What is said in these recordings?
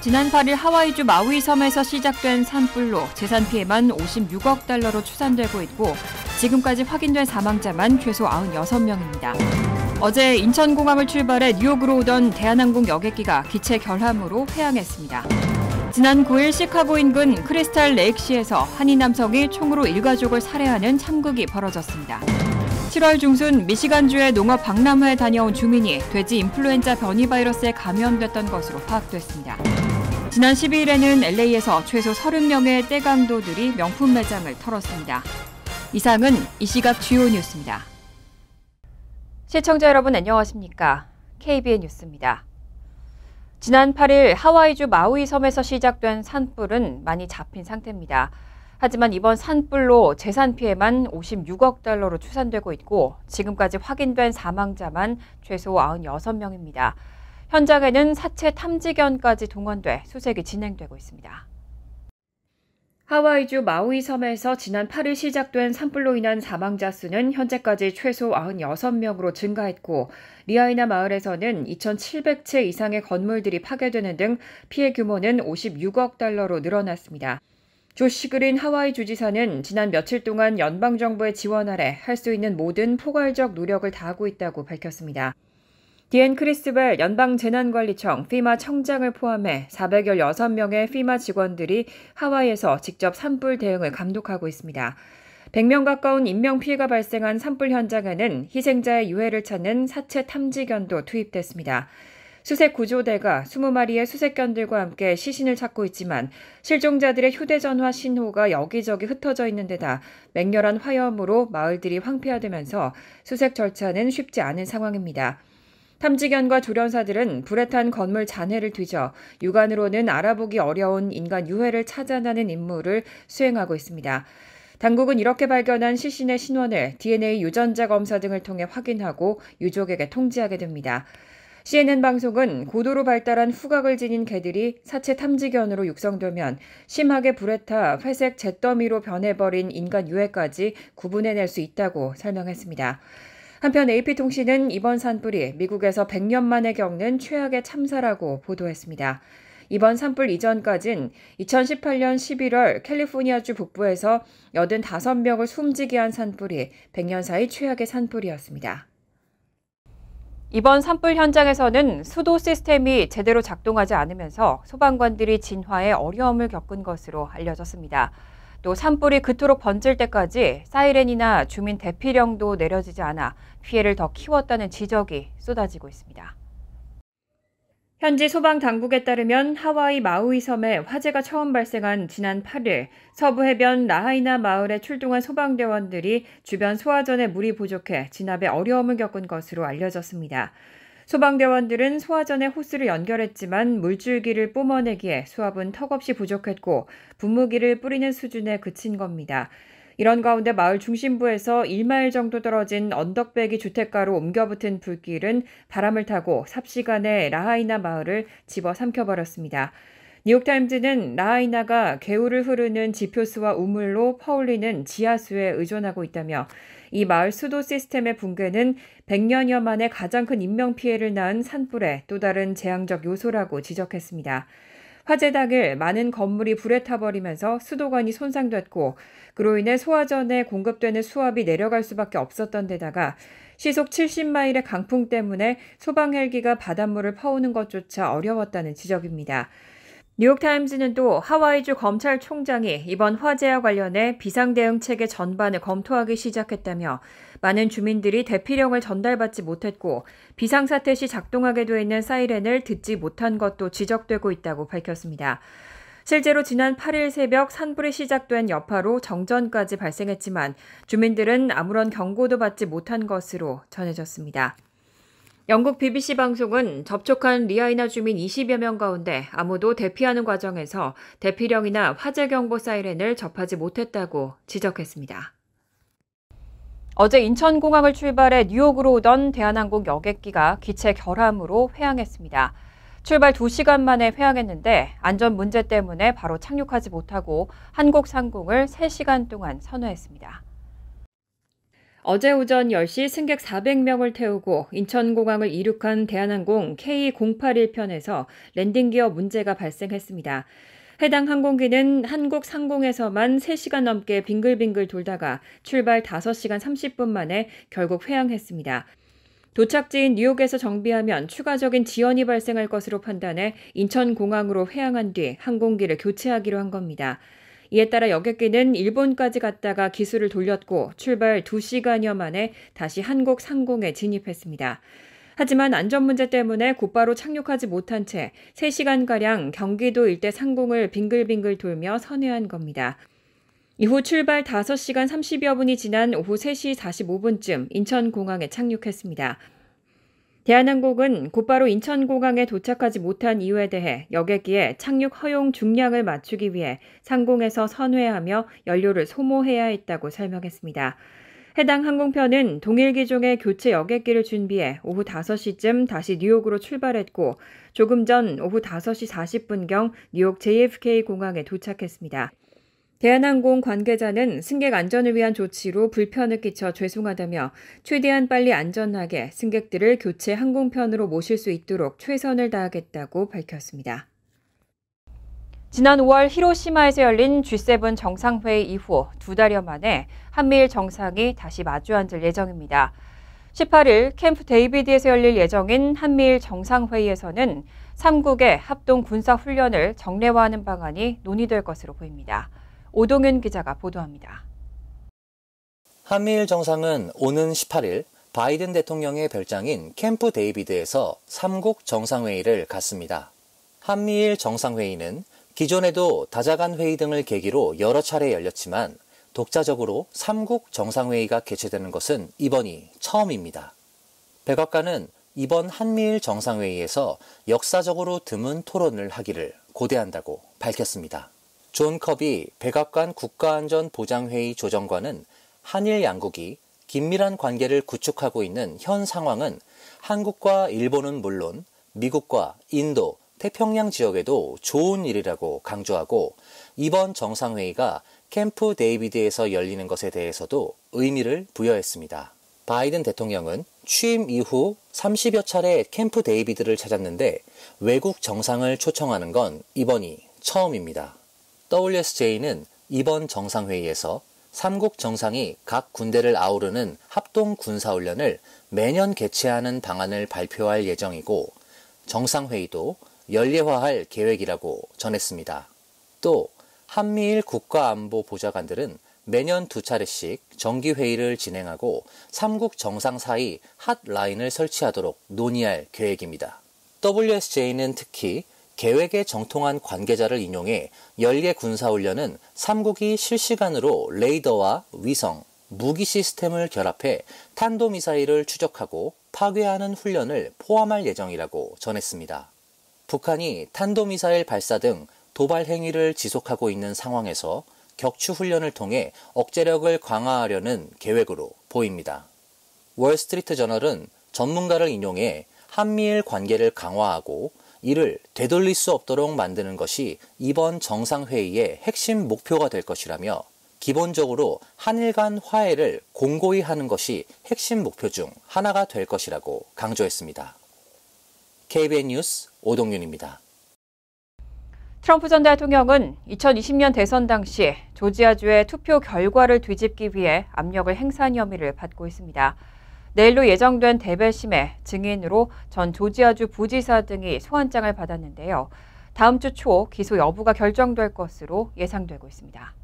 지난 8일 하와이주 마우이 섬에서 시작된 산불로 재산 피해만 56억 달러로 추산되고 있고 지금까지 확인된 사망자만 최소 96명입니다. 어제 인천공항을 출발해 뉴욕으로 오던 대한항공 여객기가 기체 결함으로 회항했습니다. 지난 9일 시카고 인근 크리스탈 레이크시에서 한인 남성이 총으로 일가족을 살해하는 참극이 벌어졌습니다. 7월 중순 미시간주의 농업 박람회에 다녀온 주민이 돼지 인플루엔자 변이 바이러스에 감염됐던 것으로 파악됐습니다. 지난 12일에는 LA에서 최소 30명의 떼강도들이 명품 매장을 털었습니다. 이상은 이 시각 주요 뉴스입니다. 시청자 여러분 안녕하십니까? KBN 뉴스입니다. 지난 8일 하와이주 마우이 섬에서 시작된 산불은 많이 잡힌 상태입니다. 하지만 이번 산불로 재산 피해만 56억 달러로 추산되고 있고 지금까지 확인된 사망자만 최소 96명입니다. 현장에는 사체 탐지견까지 동원돼 수색이 진행되고 있습니다. 하와이주 마우이 섬에서 지난 8일 시작된 산불로 인한 사망자 수는 현재까지 최소 96명으로 증가했고 리아이나 마을에서는 2,700채 이상의 건물들이 파괴되는 등 피해 규모는 56억 달러로 늘어났습니다. 조시 그린 하와이 주지사는 지난 며칠 동안 연방정부의 지원 아래 할 수 있는 모든 포괄적 노력을 다하고 있다고 밝혔습니다. 디앤 크리스벨 연방재난관리청 FEMA 청장을 포함해 416명의 FEMA 직원들이 하와이에서 직접 산불 대응을 감독하고 있습니다. 100명 가까운 인명피해가 발생한 산불 현장에는 희생자의 유해를 찾는 사체 탐지견도 투입됐습니다. 수색구조대가 20마리의 수색견들과 함께 시신을 찾고 있지만 실종자들의 휴대전화 신호가 여기저기 흩어져 있는 데다 맹렬한 화염으로 마을들이 황폐화되면서 수색 절차는 쉽지 않은 상황입니다. 탐지견과 조련사들은 불에 탄 건물 잔해를 뒤져 육안으로는 알아보기 어려운 인간 유해를 찾아내는 임무를 수행하고 있습니다. 당국은 이렇게 발견한 시신의 신원을 DNA 유전자 검사 등을 통해 확인하고 유족에게 통지하게 됩니다. CNN 방송은 고도로 발달한 후각을 지닌 개들이 사체 탐지견으로 육성되면 심하게 불에 타 회색 잿더미로 변해버린 인간 유해까지 구분해낼 수 있다고 설명했습니다. 한편 AP통신은 이번 산불이 미국에서 100년 만에 겪는 최악의 참사라고 보도했습니다. 이번 산불 이전까진 2018년 11월 캘리포니아주 북부에서 85명을 숨지게 한 산불이 100년 사이 최악의 산불이었습니다. 이번 산불 현장에서는 수도 시스템이 제대로 작동하지 않으면서 소방관들이 진화에 어려움을 겪은 것으로 알려졌습니다. 또 산불이 그토록 번질 때까지 사이렌이나 주민 대피령도 내려지지 않아 피해를 더 키웠다는 지적이 쏟아지고 있습니다. 현지 소방당국에 따르면 하와이 마우이 섬에 화재가 처음 발생한 지난 8일 서부 해변 라하이나 마을에 출동한 소방대원들이 주변 소화전에 물이 부족해 진압에 어려움을 겪은 것으로 알려졌습니다. 소방대원들은 소화전에 호스를 연결했지만 물줄기를 뿜어내기에 수압은 턱없이 부족했고 분무기를 뿌리는 수준에 그친 겁니다. 이런 가운데 마을 중심부에서 1마일 정도 떨어진 언덕배기 주택가로 옮겨붙은 불길은 바람을 타고 삽시간에 라하이나 마을을 집어삼켜버렸습니다. 뉴욕타임즈는 라하이나가 개울을 흐르는 지표수와 우물로 퍼올리는 지하수에 의존하고 있다며 이 마을 수도 시스템의 붕괴는 100년여 만에 가장 큰 인명피해를 낳은 산불의 또 다른 재앙적 요소라고 지적했습니다. 화재 당일 많은 건물이 불에 타버리면서 수도관이 손상됐고 그로 인해 소화전에 공급되는 수압이 내려갈 수밖에 없었던 데다가 시속 70마일의 강풍 때문에 소방 헬기가 바닷물을 퍼오는 것조차 어려웠다는 지적입니다. 뉴욕타임즈는 또 하와이주 검찰총장이 이번 화재와 관련해 비상대응 체계 전반을 검토하기 시작했다며 많은 주민들이 대피령을 전달받지 못했고 비상사태 시 작동하게 돼 있는 사이렌을 듣지 못한 것도 지적되고 있다고 밝혔습니다. 실제로 지난 8일 새벽 산불이 시작된 여파로 정전까지 발생했지만 주민들은 아무런 경고도 받지 못한 것으로 전해졌습니다. 영국 BBC 방송은 접촉한 리아이나 주민 20여 명 가운데 아무도 대피하는 과정에서 대피령이나 화재 경보 사이렌을 접하지 못했다고 지적했습니다. 어제 인천공항을 출발해 뉴욕으로 오던 대한항공 여객기가 기체 결함으로 회항했습니다. 출발 2시간 만에 회항했는데 안전 문제 때문에 바로 착륙하지 못하고 한국상공을 3시간 동안 선회했습니다. 어제 오전 10시 승객 400명을 태우고 인천공항을 이륙한 대한항공 K081편에서 랜딩 기어 문제가 발생했습니다. 해당 항공기는 한국 상공에서만 3시간 넘게 빙글빙글 돌다가 출발 5시간 30분 만에 결국 회항했습니다. 도착지인 뉴욕에서 정비하면 추가적인 지연이 발생할 것으로 판단해 인천공항으로 회항한 뒤 항공기를 교체하기로 한 겁니다. 이에 따라 여객기는 일본까지 갔다가 기술을 돌렸고 출발 2시간여 만에 다시 한국 상공에 진입했습니다. 하지만 안전 문제 때문에 곧바로 착륙하지 못한 채 3시간가량 경기도 일대 상공을 빙글빙글 돌며 선회한 겁니다. 이후 출발 5시간 30여 분이 지난 오후 3시 45분쯤 인천공항에 착륙했습니다. 대한항공은 곧바로 인천공항에 도착하지 못한 이유에 대해 여객기에 착륙 허용 중량을 맞추기 위해 상공에서 선회하며 연료를 소모해야 했다고 설명했습니다. 해당 항공편은 동일 기종의 교체 여객기를 준비해 오후 5시쯤 다시 뉴욕으로 출발했고 조금 전 오후 5시 40분경 뉴욕 JFK 공항에 도착했습니다. 대한항공 관계자는 승객 안전을 위한 조치로 불편을 끼쳐 죄송하다며 최대한 빨리 안전하게 승객들을 교체 항공편으로 모실 수 있도록 최선을 다하겠다고 밝혔습니다. 지난 5월 히로시마에서 열린 G7 정상회의 이후 2달여 만에 한미일 정상이 다시 마주 앉을 예정입니다. 18일 캠프 데이비드에서 열릴 예정인 한미일 정상회의에서는 3국의 합동 군사훈련을 정례화하는 방안이 논의될 것으로 보입니다. 오동윤 기자가 보도합니다. 한미일 정상은 오는 18일 바이든 대통령의 별장인 캠프 데이비드에서 3국 정상회의를 갖습니다. 한미일 정상회의는 기존에도 다자간 회의 등을 계기로 여러 차례 열렸지만 독자적으로 3국 정상회의가 개최되는 것은 이번이 처음입니다. 백악관은 이번 한미일 정상회의에서 역사적으로 드문 토론을 하기를 고대한다고 밝혔습니다. 존 커비 백악관 국가안전보장회의 조정관은 한일 양국이 긴밀한 관계를 구축하고 있는 현 상황은 한국과 일본은 물론 미국과 인도, 태평양 지역에도 좋은 일이라고 강조하고 이번 정상회의가 캠프 데이비드에서 열리는 것에 대해서도 의미를 부여했습니다. 바이든 대통령은 취임 이후 30여 차례 캠프 데이비드를 찾았는데 외국 정상을 초청하는 건 이번이 처음입니다. WSJ는 이번 정상회의에서 3국 정상이 각 군대를 아우르는 합동 군사훈련을 매년 개최하는 방안을 발표할 예정이고 정상회의도 연례화할 계획이라고 전했습니다. 또 한미일 국가안보보좌관들은 매년 2차례씩 정기회의를 진행하고 3국 정상 사이 핫라인을 설치하도록 논의할 계획입니다. WSJ는 특히 계획에 정통한 관계자를 인용해 연례 군사훈련은 3국이 실시간으로 레이더와 위성, 무기 시스템을 결합해 탄도미사일을 추적하고 파괴하는 훈련을 포함할 예정이라고 전했습니다. 북한이 탄도미사일 발사 등 도발 행위를 지속하고 있는 상황에서 격추훈련을 통해 억제력을 강화하려는 계획으로 보입니다. 월스트리트 저널은 전문가를 인용해 한미일 관계를 강화하고 이를 되돌릴 수 없도록 만드는 것이 이번 정상회의의 핵심 목표가 될 것이라며 기본적으로 한일 간 화해를 공고히 하는 것이 핵심 목표 중 하나가 될 것이라고 강조했습니다. KBN 뉴스 오동윤입니다. 트럼프 전 대통령은 2020년 대선 당시 조지아주의 투표 결과를 뒤집기 위해 압력을 행사한 혐의를 받고 있습니다. 내일로 예정된 대배심에 증인으로 전 조지아주 부지사 등이 소환장을 받았는데요. 다음 주 초 기소 여부가 결정될 것으로 예상되고 있습니다.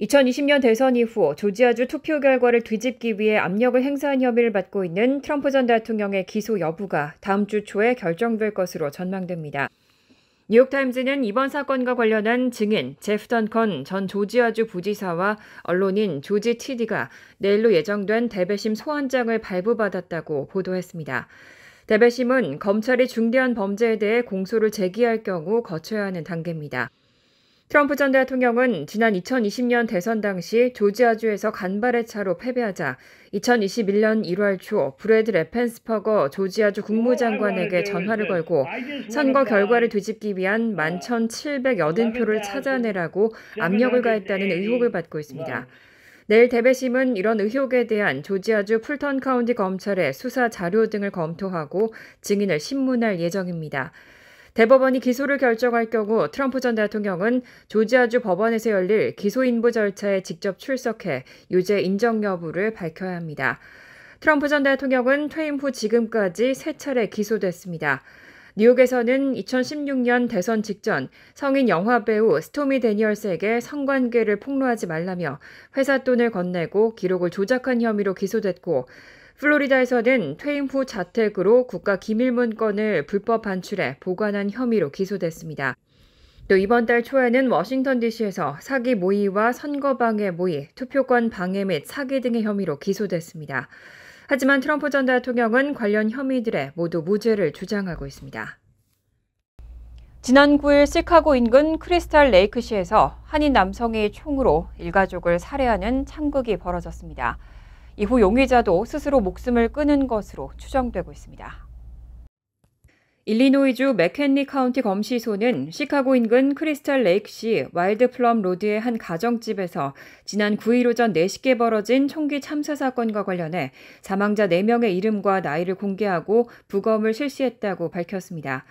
2020년 대선 이후 조지아주 투표 결과를 뒤집기 위해 압력을 행사한 혐의를 받고 있는 트럼프 전 대통령의 기소 여부가 다음 주 초에 결정될 것으로 전망됩니다. 뉴욕타임즈는 이번 사건과 관련한 증인 제프 던컨 전 조지아주 부지사와 언론인 조지 티디가 내일로 예정된 대배심 소환장을 발부받았다고 보도했습니다. 대배심은 검찰이 중대한 범죄에 대해 공소를 제기할 경우 거쳐야 하는 단계입니다. 트럼프 전 대통령은 지난 2020년 대선 당시 조지아주에서 간발의 차로 패배하자 2021년 1월 초 브래드 레펜스퍼거 조지아주 국무장관에게 전화를 걸고 선거 결과를 뒤집기 위한 11,780표를 찾아내라고 압력을 가했다는 의혹을 받고 있습니다. 내일 대배심은 이런 의혹에 대한 조지아주 풀턴 카운티 검찰의 수사 자료 등을 검토하고 증인을 신문할 예정입니다. 대법원이 기소를 결정할 경우 트럼프 전 대통령은 조지아주 법원에서 열릴 기소 인부 절차에 직접 출석해 유죄 인정 여부를 밝혀야 합니다. 트럼프 전 대통령은 퇴임 후 지금까지 3차례 기소됐습니다. 뉴욕에서는 2016년 대선 직전 성인 영화배우 스토미 데니얼스에게 성관계를 폭로하지 말라며 회사 돈을 건네고 기록을 조작한 혐의로 기소됐고, 플로리다에서는 퇴임 후 자택으로 국가 기밀문건을 불법 반출해 보관한 혐의로 기소됐습니다. 또 이번 달 초에는 워싱턴 DC에서 사기 모의와 선거방해 모의, 투표권 방해 및 사기 등의 혐의로 기소됐습니다. 하지만 트럼프 전 대통령은 관련 혐의들에 모두 무죄를 주장하고 있습니다. 지난 9일 시카고 인근 크리스탈 레이크시에서 한인 남성이 총으로 일가족을 살해하는 참극이 벌어졌습니다. 이후 용의자도 스스로 목숨을 끊은 것으로 추정되고 있습니다. 일리노이주 맥헨리 카운티 검시소는 시카고 인근 크리스탈 레이크시 와일드 플럼 로드의 한 가정집에서 지난 9일 오전 4시께 벌어진 총기 참사 사건과 관련해 사망자 4명의 이름과 나이를 공개하고 부검을 실시했다고 밝혔습니다.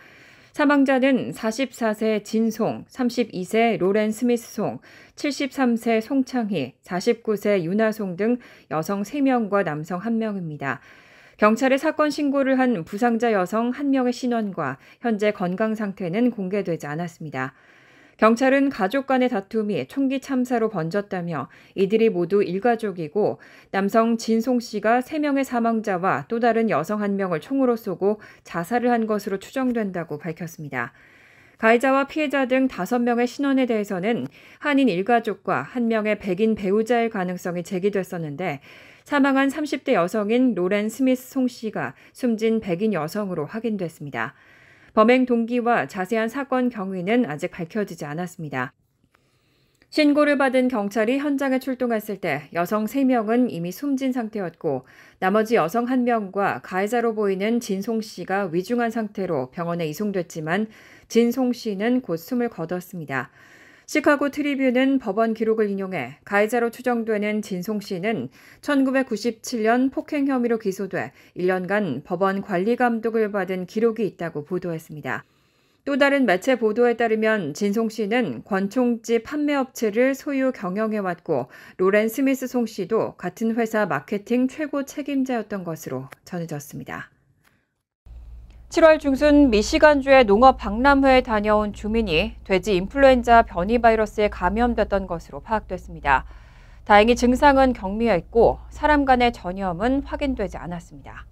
사망자는 44세 진송, 32세 로렌 스미스 송, 73세 송창희, 49세 윤하송 등 여성 3명과 남성 1명입니다. 경찰에 사건 신고를 한 부상자 여성 1명의 신원과 현재 건강 상태는 공개되지 않았습니다. 경찰은 가족 간의 다툼이 총기 참사로 번졌다며 이들이 모두 일가족이고 남성 진송 씨가 3명의 사망자와 또 다른 여성 1명을 총으로 쏘고 자살을 한 것으로 추정된다고 밝혔습니다. 가해자와 피해자 등 5명의 신원에 대해서는 한인 일가족과 1명의 백인 배우자일 가능성이 제기됐었는데 사망한 30대 여성인 로렌 스미스 송 씨가 숨진 백인 여성으로 확인됐습니다. 범행 동기와 자세한 사건 경위는 아직 밝혀지지 않았습니다. 신고를 받은 경찰이 현장에 출동했을 때 여성 3명은 이미 숨진 상태였고 나머지 여성 1명과 가해자로 보이는 진송 씨가 위중한 상태로 병원에 이송됐지만 진송 씨는 곧 숨을 거뒀습니다. 시카고 트리뷴은 법원 기록을 인용해 가해자로 추정되는 진송 씨는 1997년 폭행 혐의로 기소돼 1년간 법원 관리 감독을 받은 기록이 있다고 보도했습니다. 또 다른 매체 보도에 따르면 진송 씨는 권총집 판매업체를 소유 경영해왔고 로렌 스미스 송 씨도 같은 회사 마케팅 최고 책임자였던 것으로 전해졌습니다. 7월 중순 미시간주의 농업 박람회에 다녀온 주민이 돼지 인플루엔자 변이 바이러스에 감염됐던 것으로 파악됐습니다. 다행히 증상은 경미했고 사람 간의 전염은 확인되지 않았습니다.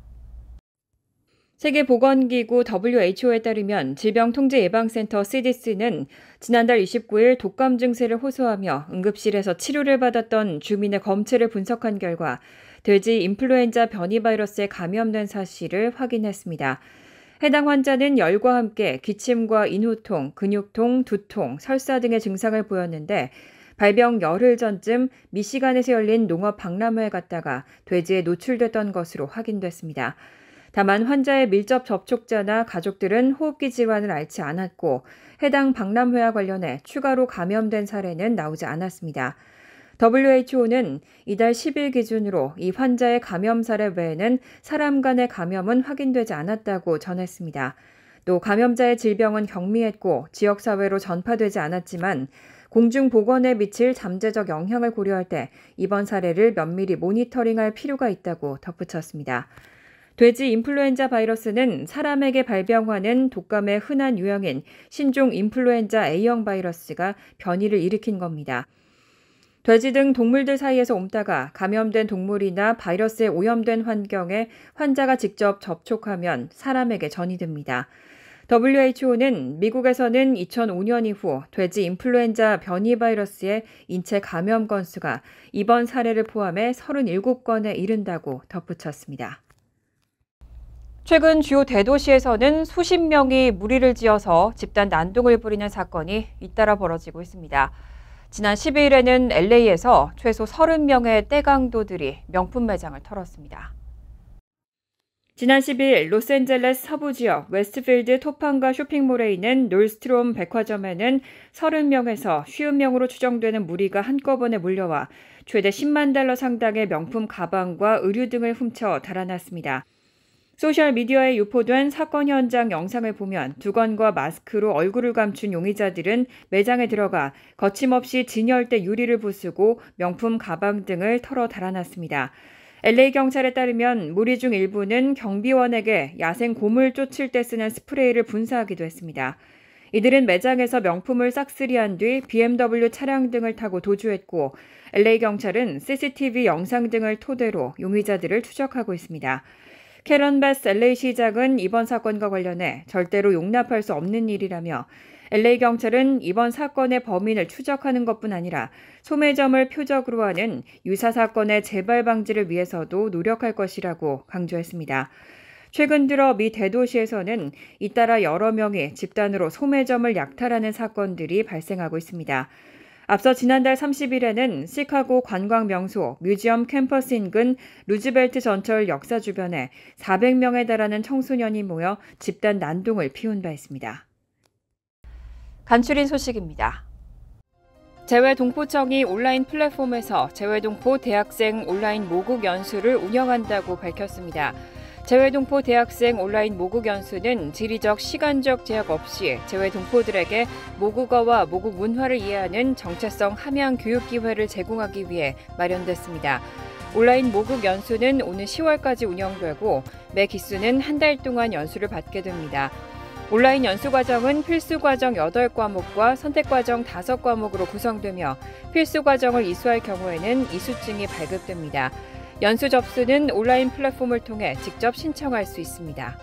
세계보건기구 WHO에 따르면 질병통제예방센터 CDC는 지난달 29일 독감 증세를 호소하며 응급실에서 치료를 받았던 주민의 검체를 분석한 결과 돼지 인플루엔자 변이 바이러스에 감염된 사실을 확인했습니다. 해당 환자는 열과 함께 기침과 인후통, 근육통, 두통, 설사 등의 증상을 보였는데 발병 열흘 전쯤 미시간에서 열린 농업 박람회에 갔다가 돼지에 노출됐던 것으로 확인됐습니다. 다만 환자의 밀접 접촉자나 가족들은 호흡기 질환을 앓지 않았고 해당 박람회와 관련해 추가로 감염된 사례는 나오지 않았습니다. WHO는 이달 10일 기준으로 이 환자의 감염 사례 외에는 사람 간의 감염은 확인되지 않았다고 전했습니다. 또 감염자의 질병은 경미했고 지역사회로 전파되지 않았지만 공중보건에 미칠 잠재적 영향을 고려할 때 이번 사례를 면밀히 모니터링할 필요가 있다고 덧붙였습니다. 돼지 인플루엔자 바이러스는 사람에게 발병하는 독감의 흔한 유형인 신종 인플루엔자 A형 바이러스가 변이를 일으킨 겁니다. 돼지 등 동물들 사이에서 옮다가 감염된 동물이나 바이러스에 오염된 환경에 환자가 직접 접촉하면 사람에게 전이됩니다. WHO는 미국에서는 2005년 이후 돼지 인플루엔자 변이 바이러스의 인체 감염 건수가 이번 사례를 포함해 37건에 이른다고 덧붙였습니다. 최근 주요 대도시에서는 수십 명이 무리를 지어서 집단 난동을 부리는 사건이 잇따라 벌어지고 있습니다. 지난 12일에는 LA에서 최소 30명의 떼강도들이 명품 매장을 털었습니다. 지난 10일 로스앤젤레스 서부 지역 웨스트필드 토판가 쇼핑몰에 있는 놀스트롬 백화점에는 30명에서 50명으로 추정되는 무리가 한꺼번에 몰려와 최대 10만 달러 상당의 명품 가방과 의류 등을 훔쳐 달아났습니다. 소셜미디어에 유포된 사건 현장 영상을 보면 두건과 마스크로 얼굴을 감춘 용의자들은 매장에 들어가 거침없이 진열대 유리를 부수고 명품 가방 등을 털어 달아났습니다. LA 경찰에 따르면 무리 중 일부는 경비원에게 야생 곰을 쫓을 때 쓰는 스프레이를 분사하기도 했습니다. 이들은 매장에서 명품을 싹쓸이한 뒤 BMW 차량 등을 타고 도주했고 LA 경찰은 CCTV 영상 등을 토대로 용의자들을 추적하고 있습니다. 캐런 베스 LA 시장은 이번 사건과 관련해 절대로 용납할 수 없는 일이라며 LA 경찰은 이번 사건의 범인을 추적하는 것뿐 아니라 소매점을 표적으로 하는 유사 사건의 재발 방지를 위해서도 노력할 것이라고 강조했습니다. 최근 들어 미 대도시에서는 잇따라 여러 명이 집단으로 소매점을 약탈하는 사건들이 발생하고 있습니다. 앞서 지난달 30일에는 시카고 관광 명소 뮤지엄 캠퍼스 인근 루즈벨트 전철 역사 주변에 400명에 달하는 청소년이 모여 집단 난동을 피운 바 있습니다. 간추린 소식입니다. 재외동포청이 온라인 플랫폼에서 재외동포 대학생 온라인 모국 연수를 운영한다고 밝혔습니다. 재외동포 대학생 온라인 모국 연수는 지리적, 시간적 제약 없이 재외동포들에게 모국어와 모국 문화를 이해하는 정체성 함양 교육 기회를 제공하기 위해 마련됐습니다. 온라인 모국 연수는 오는 10월까지 운영되고 매 기수는 한 달 동안 연수를 받게 됩니다. 온라인 연수 과정은 필수 과정 8과목과 선택 과정 5과목으로 구성되며 필수 과정을 이수할 경우에는 이수증이 발급됩니다. 연수 접수는 온라인 플랫폼을 통해 직접 신청할 수 있습니다.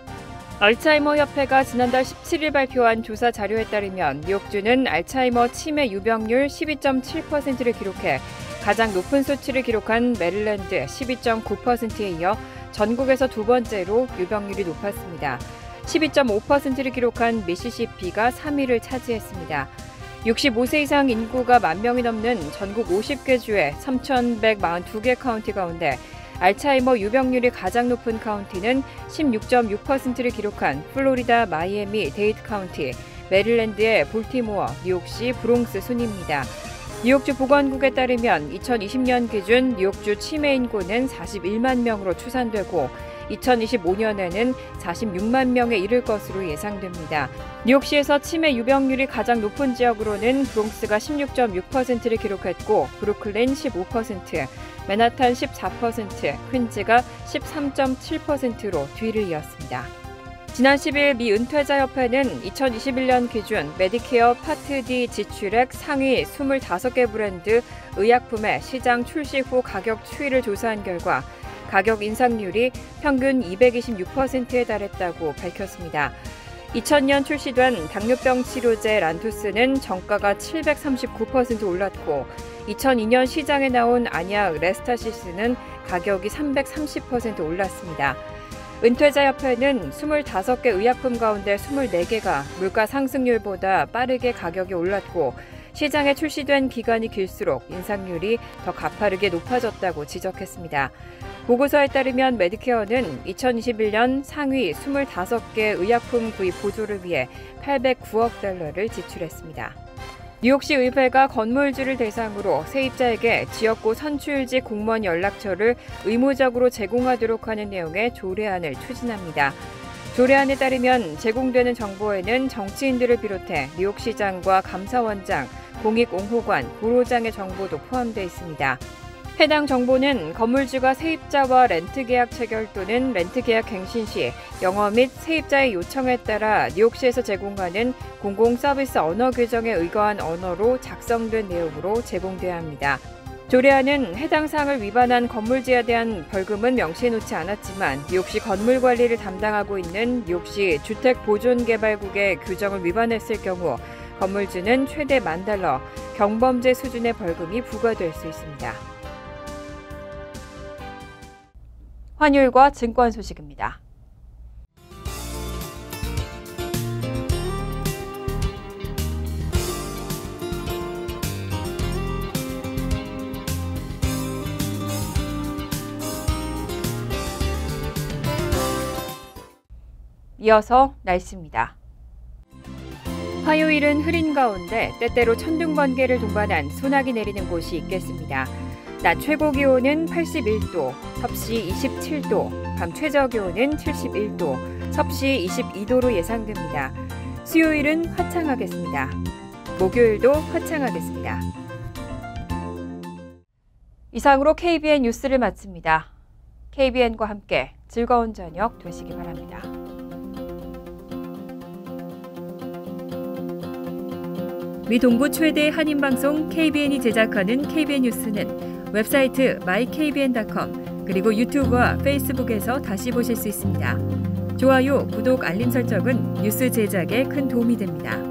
알츠하이머 협회가 지난달 17일 발표한 조사 자료에 따르면 뉴욕주는 알츠하이머 치매 유병률 12.7%를 기록해 가장 높은 수치를 기록한 메릴랜드 12.9%에 이어 전국에서 두 번째로 유병률이 높았습니다. 12.5%를 기록한 미시시피가 3위를 차지했습니다. 65세 이상 인구가 10,000명이 넘는 전국 50개 주의 3,142개 카운티 가운데 알츠하이머 유병률이 가장 높은 카운티는 16.6%를 기록한 플로리다 마이애미 데이드 카운티, 메릴랜드의 볼티모어, 뉴욕시 브롱스 순입니다. 뉴욕주 보건국에 따르면 2020년 기준 뉴욕주 치매 인구는 41만 명으로 추산되고 2025년에는 46만 명에 이를 것으로 예상됩니다. 뉴욕시에서 치매 유병률이 가장 높은 지역으로는 브롱스가 16.6%를 기록했고 브루클린 15%, 맨하탄 14%, 퀸즈가 13.7%로 뒤를 이었습니다. 지난 10일 미 은퇴자협회는 2021년 기준 메디케어 파트 D 지출액 상위 25개 브랜드 의약품의 시장 출시 후 가격 추이를 조사한 결과 가격 인상률이 평균 226%에 달했다고 밝혔습니다. 2000년 출시된 당뇨병 치료제 란투스는 정가가 739% 올랐고 2002년 시장에 나온 안약 레스타시스는 가격이 330% 올랐습니다. 은퇴자협회는 25개 의약품 가운데 24개가 물가 상승률보다 빠르게 가격이 올랐고 시장에 출시된 기간이 길수록 인상률이 더 가파르게 높아졌다고 지적했습니다. 보고서에 따르면 메디케어는 2021년 상위 25개 의약품 구입 보조를 위해 809억 달러를 지출했습니다. 뉴욕시 의회가 건물주를 대상으로 세입자에게 지역구 선출직 공무원 연락처를 의무적으로 제공하도록 하는 내용의 조례안을 추진합니다. 조례안에 따르면 제공되는 정보에는 정치인들을 비롯해 뉴욕시장과 감사원장, 공익옹호관, 보로장의 정보도 포함되어 있습니다. 해당 정보는 건물주가 세입자와 렌트계약 체결 또는 렌트계약 갱신 시 영어 및 세입자의 요청에 따라 뉴욕시에서 제공하는 공공서비스 언어 규정에 의거한 언어로 작성된 내용으로 제공돼야 합니다. 조례안은 해당 사항을 위반한 건물주에 대한 벌금은 명시해놓지 않았지만 뉴욕시 건물 관리를 담당하고 있는 뉴욕시 주택보존개발국의 규정을 위반했을 경우 건물주는 최대 $10,000, 경범죄 수준의 벌금이 부과될 수 있습니다. 환율과 증권 소식입니다. 이어서 날씨입니다. 화요일은 흐린 가운데 때때로 천둥번개를 동반한 소나기 내리는 곳이 있겠습니다. 낮 최고 기온은 81도, 섭씨 27도, 밤 최저 기온은 71도, 섭씨 22도로 예상됩니다. 수요일은 화창하겠습니다. 목요일도 화창하겠습니다. 이상으로 KBN 뉴스를 마칩니다. KBN과 함께 즐거운 저녁 되시기 바랍니다. 미 동부 최대 한인방송 KBN이 제작하는 KBN 뉴스는 웹사이트 mykbn.com 그리고 유튜브와 페이스북에서 다시 보실 수 있습니다. 좋아요, 구독, 알림 설정은 뉴스 제작에 큰 도움이 됩니다.